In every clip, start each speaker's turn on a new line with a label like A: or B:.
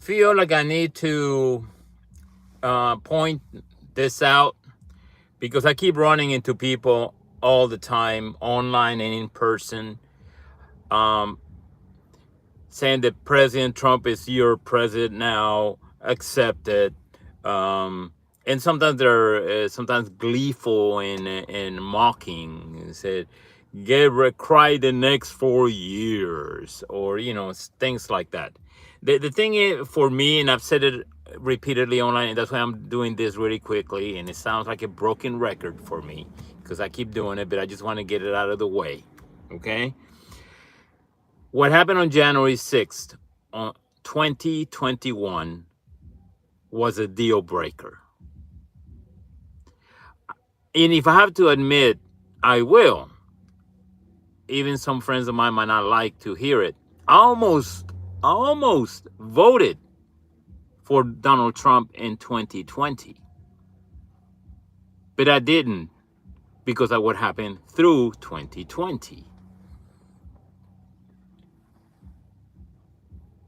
A: feel like I need to point this out because I keep running into people all the time, online and in person, um, saying that President Trump is your president now, accept it. Um, and sometimes they're sometimes gleeful and mocking and said, cry the next 4 years, or things like that. The thing is, for me, and I've said it repeatedly online, and that's why I'm doing this really quickly, and it sounds like a broken record for me because I keep doing it, but I just want to get it out of the way. Okay, what happened on January 6th, 2021, was a deal breaker. And if I have to admit, I will. Even some friends of mine might not like to hear it. I almost voted for Donald Trump in 2020. But I didn't because of what happened through 2020.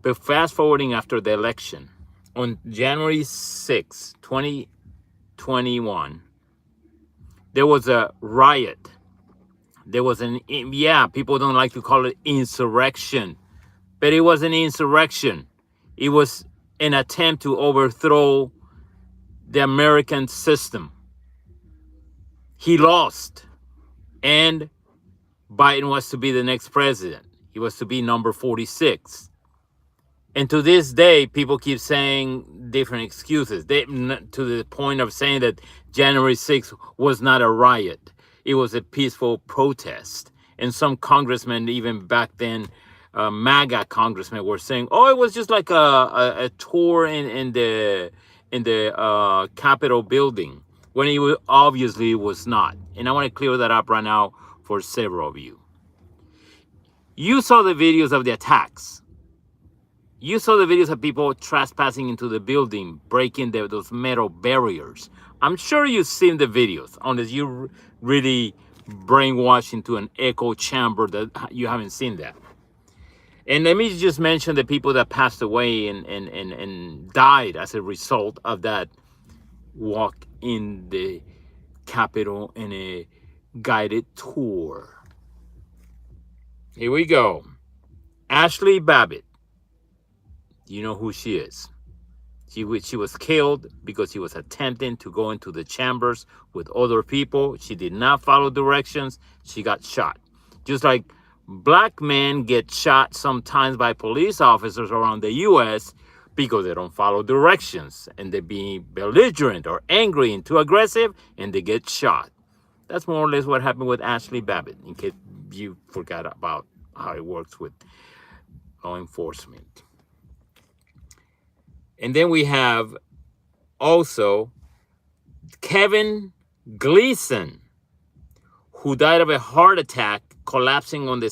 A: But fast forwarding after the election, on January 6, 2021, there was a riot. There was people don't like to call it insurrection, but it was an insurrection. It was an attempt to overthrow the American system. He lost, and Biden was to be the next president. He was to be number 46. And to this day, people keep saying different excuses. To the point of saying that January 6th was not a riot. It was a peaceful protest. And some congressmen, even back then, MAGA congressmen, were saying, "Oh, it was just like a tour in the Capitol building," when it obviously was not. And I want to clear that up right now for several of you. You saw the videos of the attacks. You saw the videos of people trespassing into the building, breaking those metal barriers. I'm sure you've seen the videos, unless you really brainwashed into an echo chamber that you haven't seen that. And let me just mention the people that passed away and died as a result of that walk in the Capitol in a guided tour. Here we go. Ashli Babbitt. You know who she is. She was killed because she was attempting to go into the chambers with other people. She did not follow directions. She got shot. Just like black men get shot sometimes by police officers around the U.S. because they don't follow directions and they be belligerent or angry and too aggressive, and they get shot. That's more or less what happened with Ashli Babbitt, in case you forgot about how it works with law enforcement. And then we have also Kevin Gleason, who died of a heart attack collapsing on the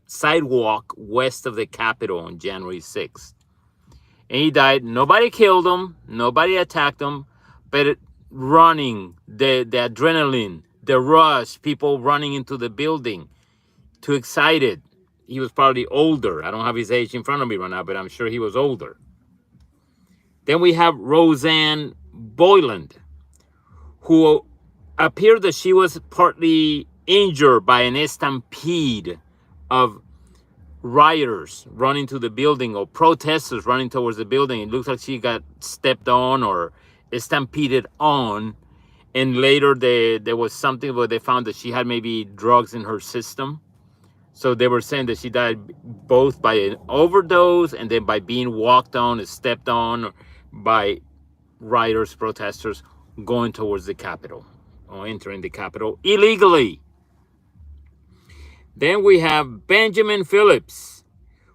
A: sidewalk west of the Capitol on January 6th. And he died. Nobody killed him. Nobody attacked him. But running, the adrenaline, the rush, people running into the building, too excited. He was probably older. I don't have his age in front of me right now, but I'm sure he was older. Then we have Roseanne Boyland, who appeared that she was partly injured by an stampede of rioters running to the building or protesters running towards the building. It looks like she got stepped on or stampeded on. And later there was something where they found that she had maybe drugs in her system. So they were saying that she died both by an overdose and then by being walked on and stepped on by rioters, protesters going towards the Capitol or entering the Capitol illegally. Then we have Benjamin Phillips,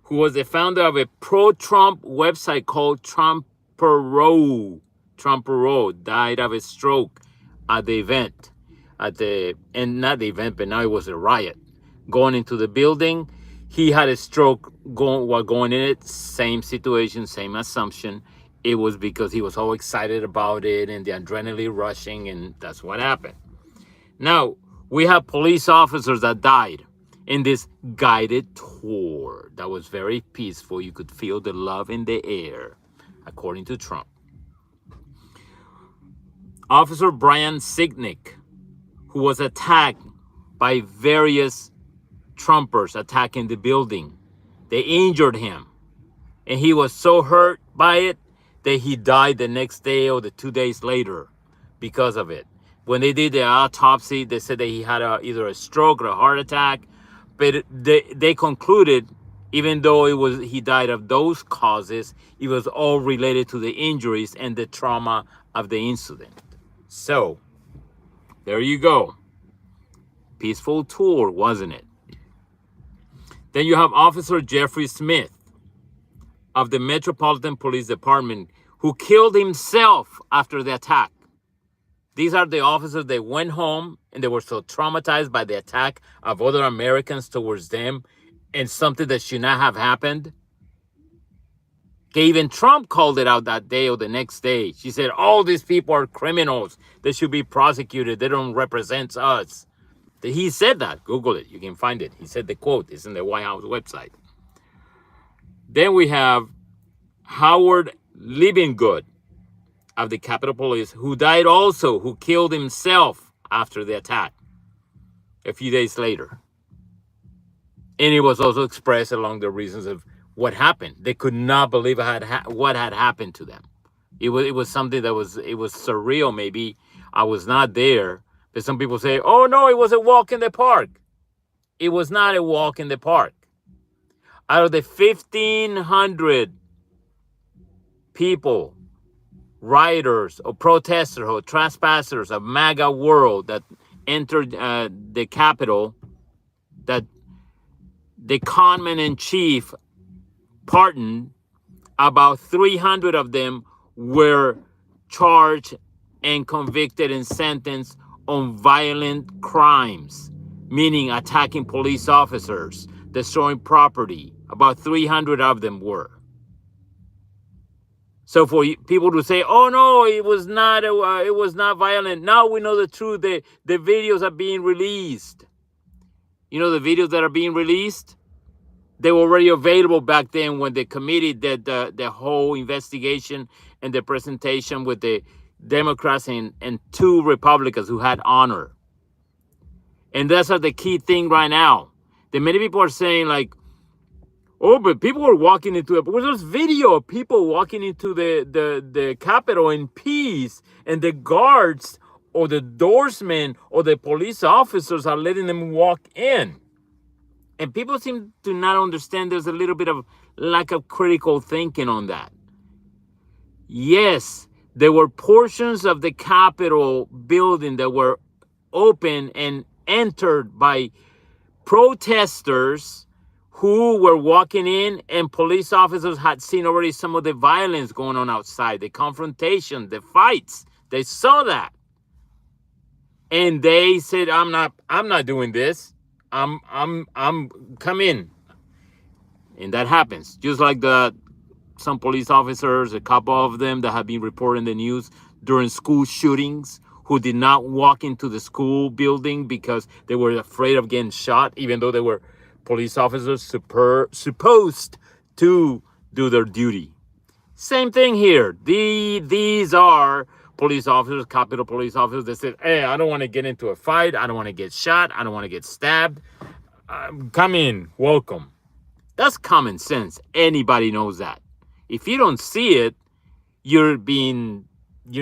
A: who was the founder of a pro-Trump website called Trumperow. Trumperow died of a stroke at the event. Not the event, but now it was a riot. Going into the building, he had a stroke while going in it. Same situation, same assumption. It was because he was all excited about it and the adrenaline rushing, and that's what happened. Now, we have police officers that died in this guided tour that was very peaceful. You could feel the love in the air, according to Trump. Officer Brian Sicknick, who was attacked by various Trumpers attacking the building. They injured him, and he was so hurt by it that he died the next day or the 2 days later because of it. When they did the autopsy, they said that he had either a stroke or a heart attack, but they concluded, even though he died of those causes, it was all related to the injuries and the trauma of the incident. So, there you go. Peaceful tour, wasn't it? Then you have Officer Jeffrey Smith of the Metropolitan Police Department, who killed himself after the attack. These are the officers that went home and they were so traumatized by the attack of other Americans towards them and something that should not have happened. Even Trump called it out that day or the next day. She said, all these people are criminals. They should be prosecuted. They don't represent us. He said that. Google it. You can find it. He said the quote. It's in the White House website. Then we have Howard Livingood of the Capitol Police, who died also, who killed himself after the attack a few days later. And it was also expressed along the reasons of what happened. They could not believe what had happened to them. It was something that was surreal. Maybe I was not there, but some people say, "Oh no, it was a walk in the park." It was not a walk in the park. Out of the 1,500 people, rioters or protesters or trespassers of MAGA world that entered the Capitol, that the conman in chief pardoned, about 300 of them were charged and convicted and sentenced on violent crimes, meaning attacking police officers, destroying property. About 300 of them were. So for people to say, "Oh no, it was not violent," now we know the truth. The videos are being released. You know the videos that are being released? They were already available back then when the committee did the whole investigation and the presentation with the Democrats and 2 Republicans who had honor. And that's the key thing right now. That many people are saying like, "Oh, but people were walking into it." Because there's video of people walking into the Capitol in peace, and the guards or the doorsmen or the police officers are letting them walk in. And people seem to not understand there's a little bit of lack of critical thinking on that. Yes, there were portions of the Capitol building that were open and entered by protesters who were walking in, and police officers had seen already some of the violence going on outside, the confrontation, the fights. They saw that. And they said, I'm not doing this. I'm come in. And that happens. Just like some police officers, a couple of them that have been reported in the news during school shootings, who did not walk into the school building because they were afraid of getting shot, even though they were police officers supposed to do their duty. Same thing here. These are police officers, Capitol police officers that said, "Hey, I don't want to get into a fight. I don't want to get shot. I don't want to get stabbed. Come in, welcome." That's common sense. Anybody knows that. If you don't see it, you're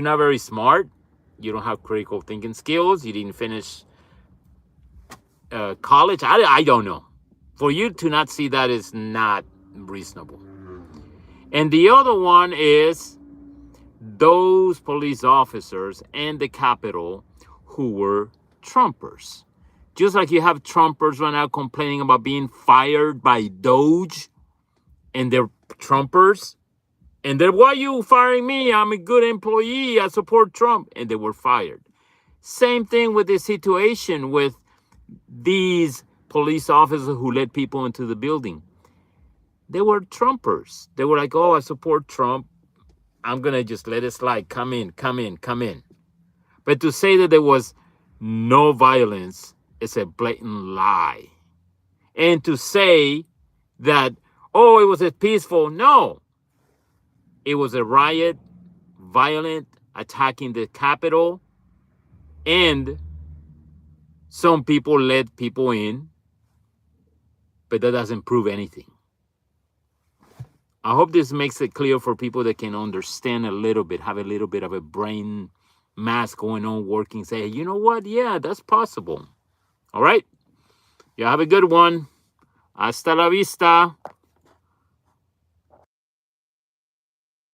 A: not very smart. You don't have critical thinking skills. You didn't finish college. I don't know. For you to not see that is not reasonable. And the other one is those police officers and the Capitol who were Trumpers. Just like you have Trumpers right now complaining about being fired by Doge, and they're Trumpers. And they're, "Why are you firing me? I'm a good employee. I support Trump." And they were fired. Same thing with the situation with these police officers who let people into the building. They were Trumpers. They were like, "Oh, I support Trump. I'm going to just let it slide. Come in, come in, come in." But to say that there was no violence is a blatant lie. And to say that, oh, it was a peaceful. No, it was a riot, violent, attacking the Capitol, and some people let people in, but that doesn't prove anything. I hope this makes it clear for people that can understand a little bit, have a little bit of a brain mass going on, working, say, you know what? Yeah, that's possible. All right. You have a good one. Hasta la vista.